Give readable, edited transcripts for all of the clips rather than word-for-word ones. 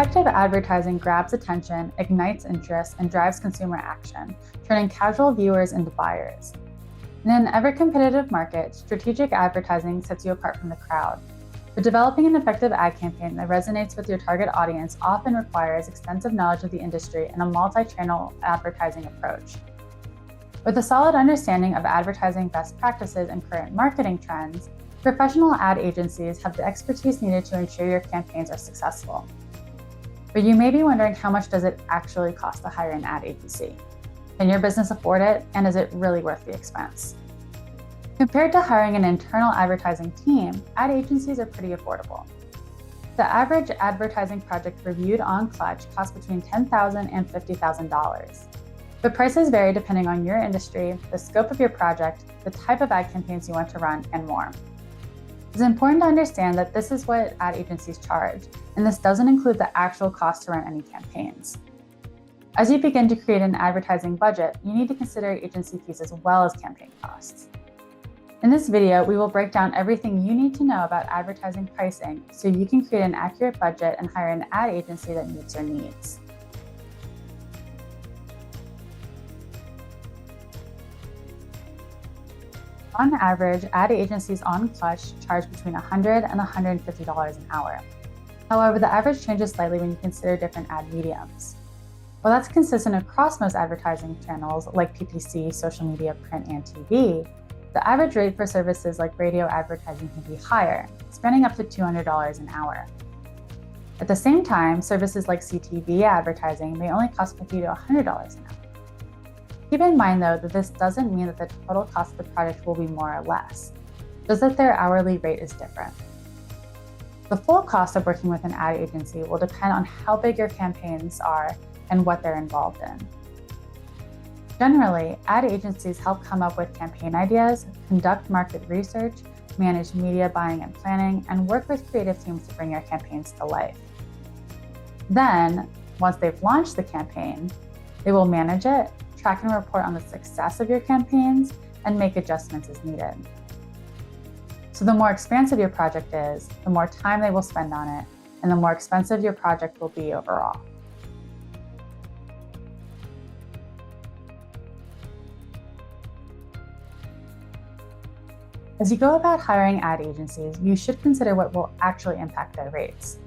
Effective advertising grabs attention, ignites interest, and drives consumer action, turning casual viewers into buyers. In an ever-competitive market, strategic advertising sets you apart from the crowd. But developing an effective ad campaign that resonates with your target audience often requires extensive knowledge of the industry and a multi-channel advertising approach. With a solid understanding of advertising best practices and current marketing trends, professional ad agencies have the expertise needed to ensure your campaigns are successful. But you may be wondering, how much does it actually cost to hire an ad agency? Can your business afford it, and is it really worth the expense? Compared to hiring an internal advertising team, ad agencies are pretty affordable. The average advertising project reviewed on Clutch costs between $10,000 and $50,000. But prices vary depending on your industry, the scope of your project, the type of ad campaigns you want to run, and more. It's important to understand that this is what ad agencies charge, and this doesn't include the actual cost to run any campaigns. As you begin to create an advertising budget, you need to consider agency fees as well as campaign costs. In this video, we will break down everything you need to know about advertising pricing so you can create an accurate budget and hire an ad agency that meets your needs. On average, ad agencies on Clutch charge between $100 and $150 an hour. However, the average changes slightly when you consider different ad mediums. While that's consistent across most advertising channels like PPC, social media, print, and TV, the average rate for services like radio advertising can be higher, spanning up to $200 an hour. At the same time, services like CTV advertising may only cost $50 to $100 an hour. Keep in mind, though, that this doesn't mean that the total cost of the project will be more or less, just that their hourly rate is different. The full cost of working with an ad agency will depend on how big your campaigns are and what they're involved in. Generally, ad agencies help come up with campaign ideas, conduct market research, manage media buying and planning, and work with creative teams to bring your campaigns to life. Then, once they've launched the campaign, they will manage it, track and report on the success of your campaigns, and make adjustments as needed. So the more expansive your project is, the more time they will spend on it, and the more expensive your project will be overall. As you go about hiring ad agencies, you should consider what will actually impact their rates.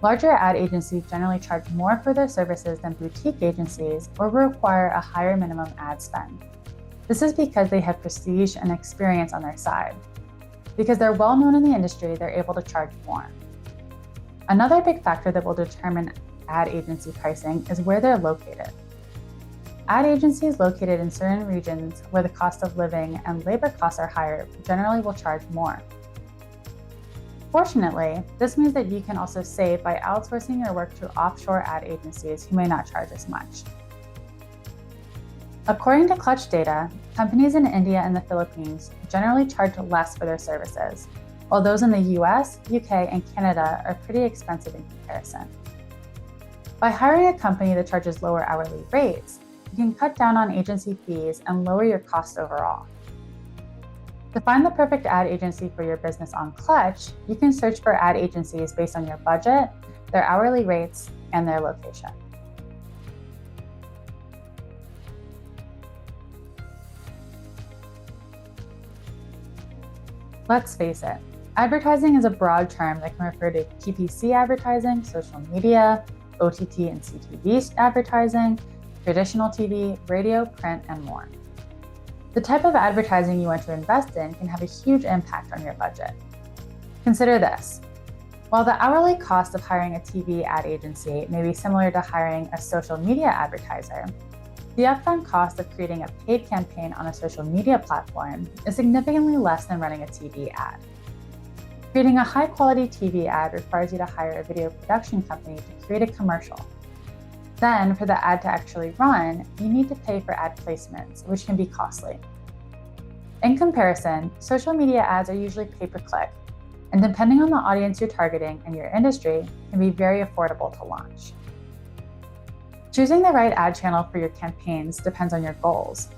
Larger ad agencies generally charge more for their services than boutique agencies or require a higher minimum ad spend. This is because they have prestige and experience on their side. Because they're well known in the industry, they're able to charge more. Another big factor that will determine ad agency pricing is where they're located. Ad agencies located in certain regions where the cost of living and labor costs are higher generally will charge more. Fortunately, this means that you can also save by outsourcing your work to offshore ad agencies who may not charge as much. According to Clutch data, companies in India and the Philippines generally charge less for their services, while those in the US, UK, and Canada are pretty expensive in comparison. By hiring a company that charges lower hourly rates, you can cut down on agency fees and lower your cost overall. To find the perfect ad agency for your business on Clutch, you can search for ad agencies based on your budget, their hourly rates, and their location. Let's face it, advertising is a broad term that can refer to PPC advertising, social media, OTT and CTV advertising, traditional TV, radio, print, and more. The type of advertising you want to invest in can have a huge impact on your budget. Consider this. While the hourly cost of hiring a TV ad agency may be similar to hiring a social media advertiser, the upfront cost of creating a paid campaign on a social media platform is significantly less than running a TV ad. Creating a high-quality TV ad requires you to hire a video production company to create a commercial. Then, for the ad to actually run, you need to pay for ad placements, which can be costly. In comparison, social media ads are usually pay-per-click, and depending on the audience you're targeting and your industry, can be very affordable to launch. Choosing the right ad channel for your campaigns depends on your goals.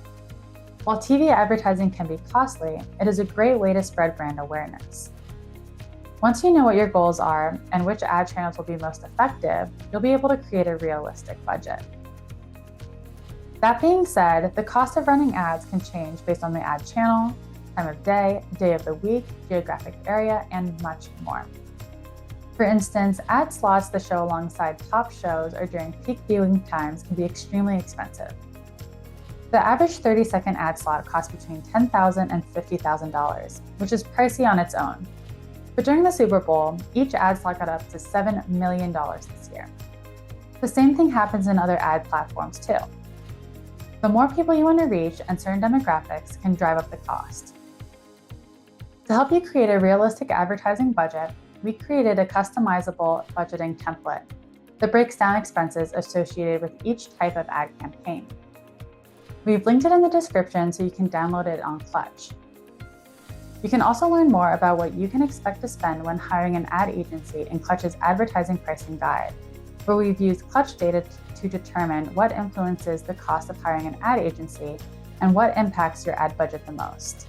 While TV advertising can be costly, it is a great way to spread brand awareness. Once you know what your goals are and which ad channels will be most effective, you'll be able to create a realistic budget. That being said, the cost of running ads can change based on the ad channel, time of day of the week, geographic area, and much more. For instance, ad slots that show alongside top shows or during peak viewing times can be extremely expensive. The average 30-second ad slot costs between $10,000 and $50,000, which is pricey on its own. But during the Super Bowl, each ad slot got up to $7 million this year. The same thing happens in other ad platforms too. The more people you want to reach and certain demographics can drive up the cost. To help you create a realistic advertising budget, we created a customizable budgeting template that breaks down expenses associated with each type of ad campaign. We've linked it in the description so you can download it on Clutch. You can also learn more about what you can expect to spend when hiring an ad agency in Clutch's advertising pricing guide, where we've used Clutch data to determine what influences the cost of hiring an ad agency and what impacts your ad budget the most.